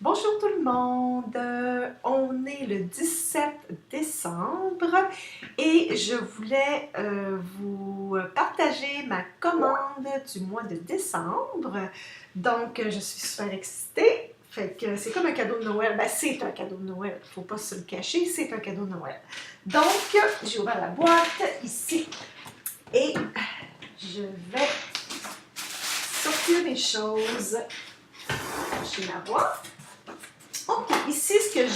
Bonjour tout le monde, on est le 17 décembre et je voulais vous partager ma commande du mois de décembre. Donc je suis super excitée, fait que c'est comme un cadeau de Noël, ben c'est un cadeau de Noël, faut pas se le cacher, c'est un cadeau de Noël. Donc j'ai ouvert la boîte ici et je vais sortir mes choses chez la boîte. Ok, ici ce que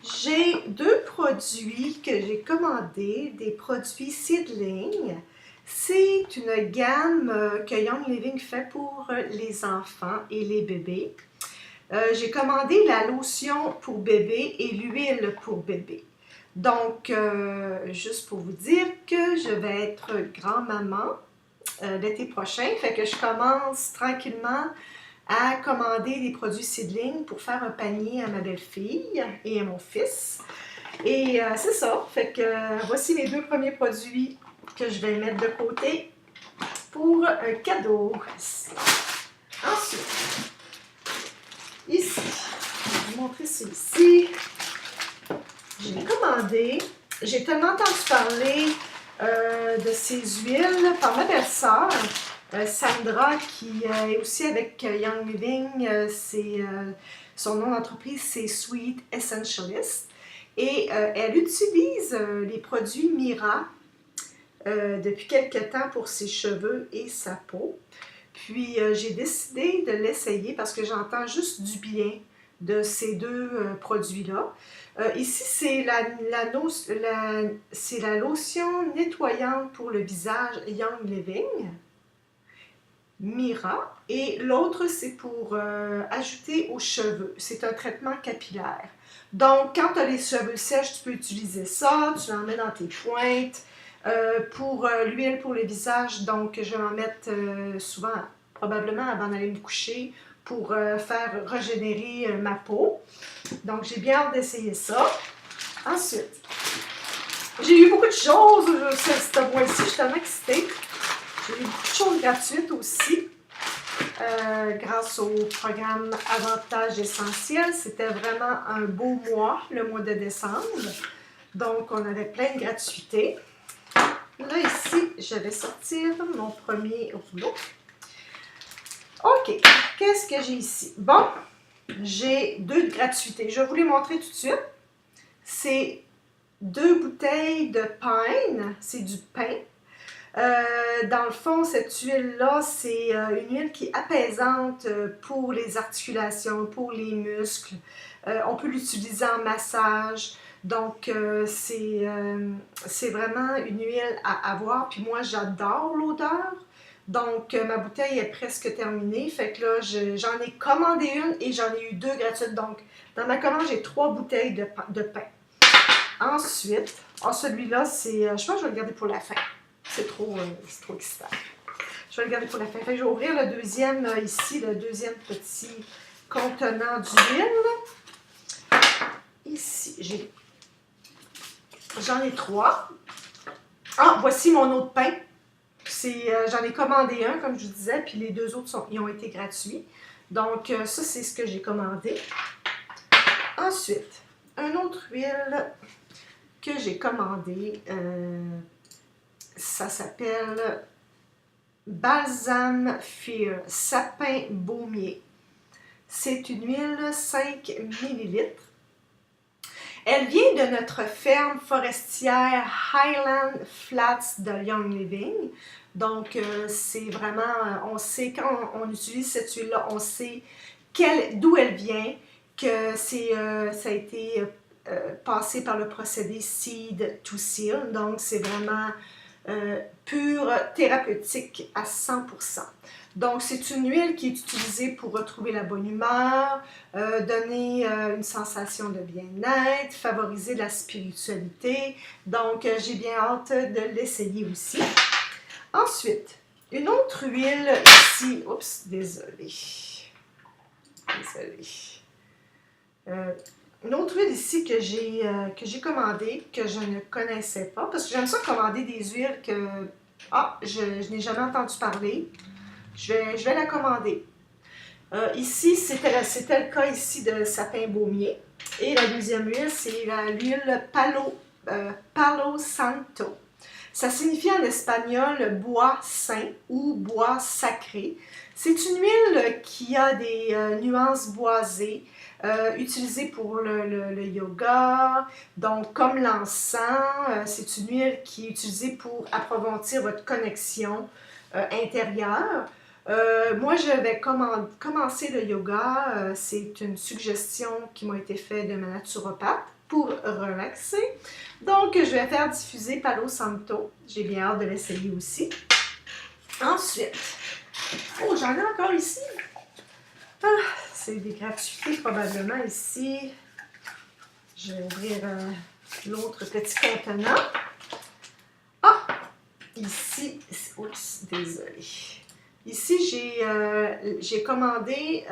j'ai deux produits que j'ai commandés, des produits Seedling. C'est une gamme que Young Living fait pour les enfants et les bébés. J'ai commandé la lotion pour bébé et l'huile pour bébé. Donc, juste pour vous dire que je vais être grand-maman l'été prochain, fait que je commence tranquillement à commander des produits Seedling pour faire un panier à ma belle-fille et à mon fils. Et c'est ça, fait que voici les deux premiers produits que je vais mettre de côté pour un cadeau. Ensuite, ici, je vais vous montrer celui-ci. J'ai commandé, j'ai tellement entendu parler de ces huiles par ma belle-sœur. Sandra, qui est aussi avec Young Living, son nom d'entreprise, c'est Sweet Essentialist. Et elle utilise les produits Mira depuis quelques temps pour ses cheveux et sa peau. Puis j'ai décidé de l'essayer parce que j'entends juste du bien de ces deux produits-là. Ici, c'est la lotion nettoyante pour le visage Young Living. Mira, et l'autre c'est pour ajouter aux cheveux. C'est un traitement capillaire. Donc, quand tu as les cheveux sèches, tu peux utiliser ça, tu en mets dans tes pointes. Pour l'huile pour le visage, donc je vais en mettre souvent, probablement avant d'aller me coucher, pour faire régénérer ma peau. Donc, j'ai bien hâte d'essayer ça. Ensuite, j'ai eu beaucoup de choses ce mois-ci, je suis tellement excitée. J'ai eu beaucoup de choses gratuites aussi, grâce au programme Avantages essentiels. C'était vraiment un beau mois, le mois de décembre. Donc, on avait plein de gratuités. Là, ici, je vais sortir mon premier rouleau. OK, qu'est-ce que j'ai ici? Bon, j'ai deux de gratuité. Je vais vous les montrer tout de suite. C'est deux bouteilles de pine, c'est du pain. Dans le fond, cette huile-là, c'est une huile qui est apaisante pour les articulations, pour les muscles. On peut l'utiliser en massage. Donc, c'est vraiment une huile à avoir. Puis moi, j'adore l'odeur. Donc, ma bouteille est presque terminée. Fait que là, j'en ai commandé une et j'en ai eu deux gratuites. Donc, dans ma commande, j'ai 3 bouteilles de pain. Ensuite, celui-là, c'est... je pense que je vais le garder pour la fin. C'est trop excitant. Je vais le garder pour la fin. Fait que je vais ouvrir le deuxième ici, le deuxième petit contenant d'huile. Ici, j'en ai 3. Ah, voici mon autre pain. J'en ai commandé un, comme je vous disais, puis les deux autres ils ont été gratuits. Donc, ça, c'est ce que j'ai commandé. Ensuite, une autre huile que j'ai commandée. Ça s'appelle Balsam Fear, sapin baumier. C'est une huile 5 ml. Elle vient de notre ferme forestière Highland Flats de Young Living. Donc, c'est vraiment, on sait, quand on utilise cette huile-là, on sait d'où elle vient, que ça a été passé par le procédé Seed to Seal. Donc, c'est vraiment pure, thérapeutique à 100%. Donc, c'est une huile qui est utilisée pour retrouver la bonne humeur, donner une sensation de bien-être, favoriser la spiritualité. Donc, j'ai bien hâte de l'essayer aussi. Ensuite, une autre huile ici. Oups, désolée. Une autre huile ici que j'ai commandée, que je ne connaissais pas, parce que j'aime ça commander des huiles que je n'ai jamais entendu parler. Je vais la commander. Ici, c'était le cas ici de sapin baumier. Et la deuxième huile, c'est l'huile Palo Santo. Ça signifie en espagnol bois saint ou bois sacré. C'est une huile qui a des nuances boisées, utilisée pour le yoga. Donc, comme l'encens, c'est une huile qui est utilisée pour approfondir votre connexion intérieure. Moi, je vais commencer le yoga. C'est une suggestion qui m'a été faite de ma naturopathe pour relaxer. Donc, je vais faire diffuser Palo Santo. J'ai bien hâte de l'essayer aussi. Ensuite, oh, j'en ai encore ici. Ah, c'est des gratuités probablement ici. Je vais ouvrir l'autre petit contenant. Ah, ici, oups, désolé. Ici, j'ai commandé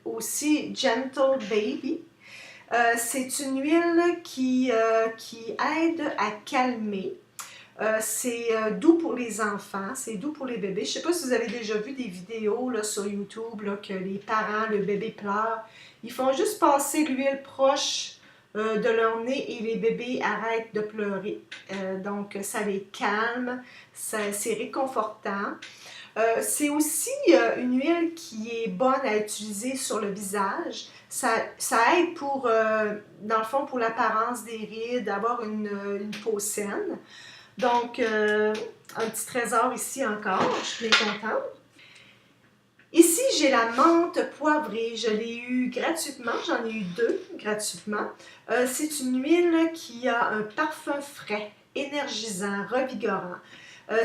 aussi Gentle Baby. C'est une huile qui aide à calmer. C'est doux pour les enfants, c'est doux pour les bébés. Je ne sais pas si vous avez déjà vu des vidéos là, sur YouTube là, que les parents, le bébé pleure. Ils font juste passer l'huile proche de leur nez et les bébés arrêtent de pleurer. Donc, ça les calme, c'est réconfortant. C'est aussi une huile qui est bonne à utiliser sur le visage. Ça aide pour, dans le fond, pour l'apparence des rides, d'avoir une peau saine. Donc, un petit trésor ici encore, je suis bien contente. Ici, j'ai la menthe poivrée. Je l'ai eue gratuitement, j'en ai eu 2 gratuitement. C'est une huile qui a un parfum frais, énergisant, revigorant.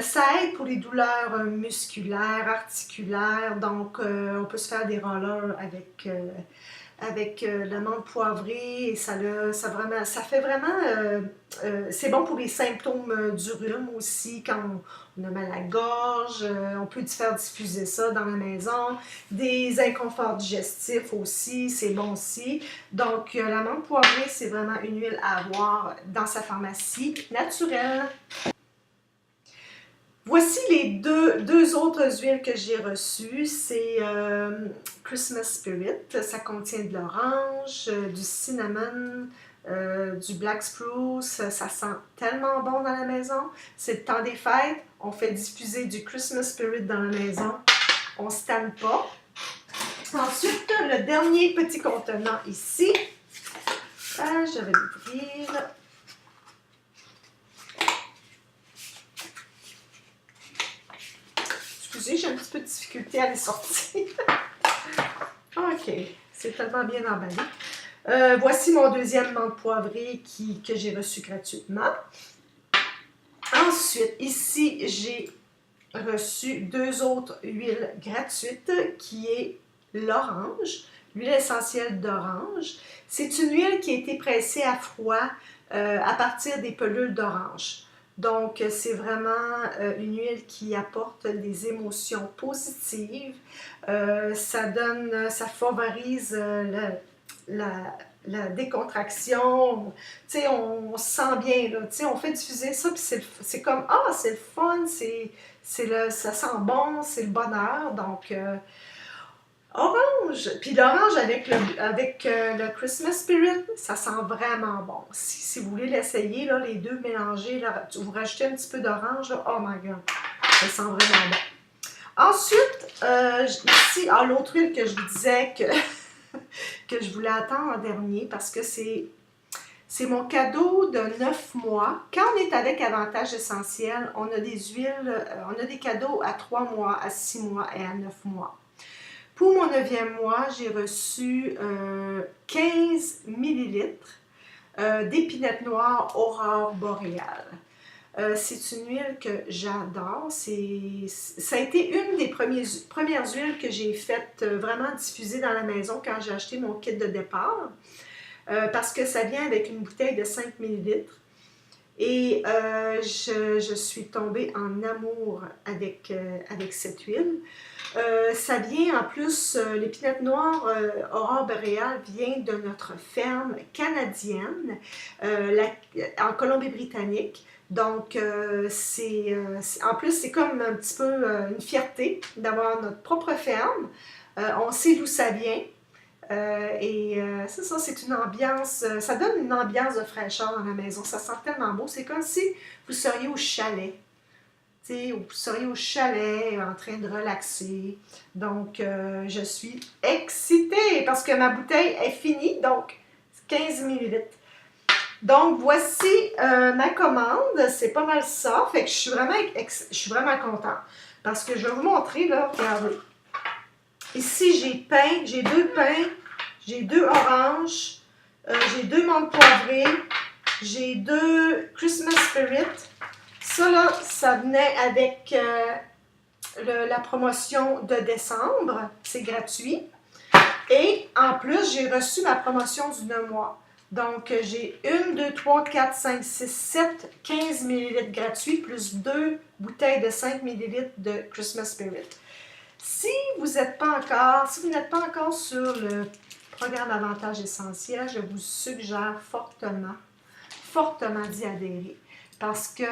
Ça aide pour les douleurs musculaires, articulaires, donc on peut se faire des rollers avec la menthe poivrée et ça fait vraiment, c'est bon pour les symptômes du rhume aussi, quand on a mal à la gorge, on peut faire diffuser ça dans la maison, des inconforts digestifs aussi, c'est bon aussi. Donc la menthe poivrée, c'est vraiment une huile à avoir dans sa pharmacie naturelle. Voici les deux autres huiles que j'ai reçues. C'est Christmas Spirit. Ça contient de l'orange, du cinnamon, du black spruce. Ça sent tellement bon dans la maison. C'est le temps des fêtes. On fait diffuser du Christmas Spirit dans la maison. On ne se tanne pas. Ensuite, le dernier petit contenant ici. Je vais l'ouvrir. Excusez, j'ai un petit peu de difficulté à les sortir. OK, c'est tellement bien emballé. Voici mon deuxième menthe poivrée que j'ai reçu gratuitement. Ensuite, ici, j'ai reçu 2 autres huiles gratuites qui est l'orange, l'huile essentielle d'orange. C'est une huile qui a été pressée à froid à partir des pelules d'orange. Donc, c'est vraiment une huile qui apporte des émotions positives. Ça favorise la décontraction. Tu sais, on se sent bien, là. Tu sais, on fait diffuser ça, puis c'est comme, ah, c'est le fun, ça sent bon, c'est le bonheur. Donc, orange! Puis l'orange avec le Christmas Spirit, ça sent vraiment bon. Si vous voulez l'essayer, là, les deux mélangés, là, vous rajoutez un petit peu d'orange, oh my god, ça sent vraiment bon. Ensuite, ici, l'autre huile que je vous disais que je voulais attendre en dernier parce que c'est mon cadeau de 9 mois. Quand on est avec Avantage Essentiel, on a des huiles, on a des cadeaux à 3 mois, à 6 mois et à 9 mois. Pour mon 9e mois, j'ai reçu 15 ml d'épinette noire Aurore boréale. C'est une huile que j'adore. Ça a été une des premières huiles que j'ai faites vraiment diffuser dans la maison quand j'ai acheté mon kit de départ. Parce que ça vient avec une bouteille de 5 ml. Et je suis tombée en amour avec cette huile. Ça vient en plus, l'épinette noire Aurore boréale vient de notre ferme canadienne en Colombie-Britannique. Donc, en plus, c'est comme un petit peu une fierté d'avoir notre propre ferme. On sait d'où ça vient. C'est ça, c'est une ambiance, ça donne une ambiance de fraîcheur dans la maison. Ça sent tellement beau. C'est comme si vous seriez au chalet. T'sais, vous seriez au chalet en train de relaxer. Donc, je suis excitée parce que ma bouteille est finie. Donc, 15 millilitres. Donc, voici ma commande. C'est pas mal ça. Fait que je suis vraiment contente. Parce que je vais vous montrer, là, regardez. Ici, j'ai 2 pains, j'ai 2 oranges, j'ai 2 menthes poivrées, j'ai 2 Christmas Spirit. Ça, là, ça venait avec la promotion de décembre. C'est gratuit. Et en plus, j'ai reçu ma promotion du 9 mois. Donc, j'ai 1, 2, 3, 4, 5, 6, 7, 15 ml gratuits, plus 2 bouteilles de 5 ml de Christmas Spirit. Si vous n'êtes pas encore sur le programme Avantage Essentiel, je vous suggère fortement d'y adhérer. Parce que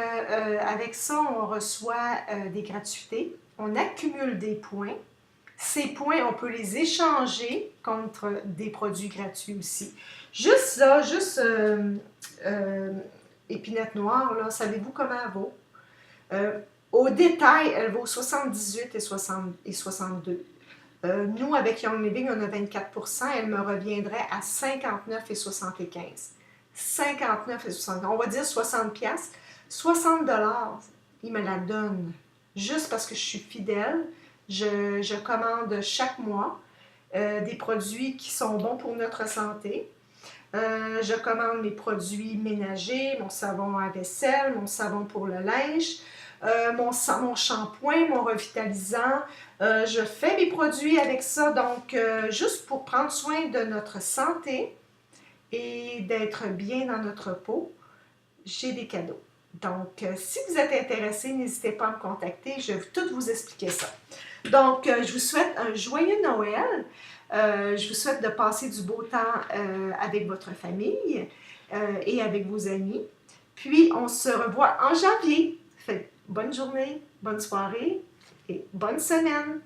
avec ça, on reçoit des gratuités, on accumule des points. Ces points, on peut les échanger contre des produits gratuits aussi. Juste là, épinette noire, là, savez-vous comment elle vaut? Au détail, elle vaut 78 et 62. Nous, avec Young Living, on a 24 %. Elle me reviendrait à 59 et 75. 59 et 60. On va dire 60 piastres. 60 $, il me la donne. Juste parce que je suis fidèle. Je commande chaque mois des produits qui sont bons pour notre santé. Je commande mes produits ménagers, mon savon à vaisselle, mon savon pour le linge, mon shampoing, mon revitalisant. Je fais mes produits avec ça, donc juste pour prendre soin de notre santé et d'être bien dans notre peau, j'ai des cadeaux. Donc, si vous êtes intéressé, n'hésitez pas à me contacter, je vais tout vous expliquer ça. Donc, je vous souhaite un joyeux Noël. Je vous souhaite de passer du beau temps avec votre famille et avec vos amis. Puis, on se revoit en janvier. Faites bonne journée, bonne soirée et bonne semaine.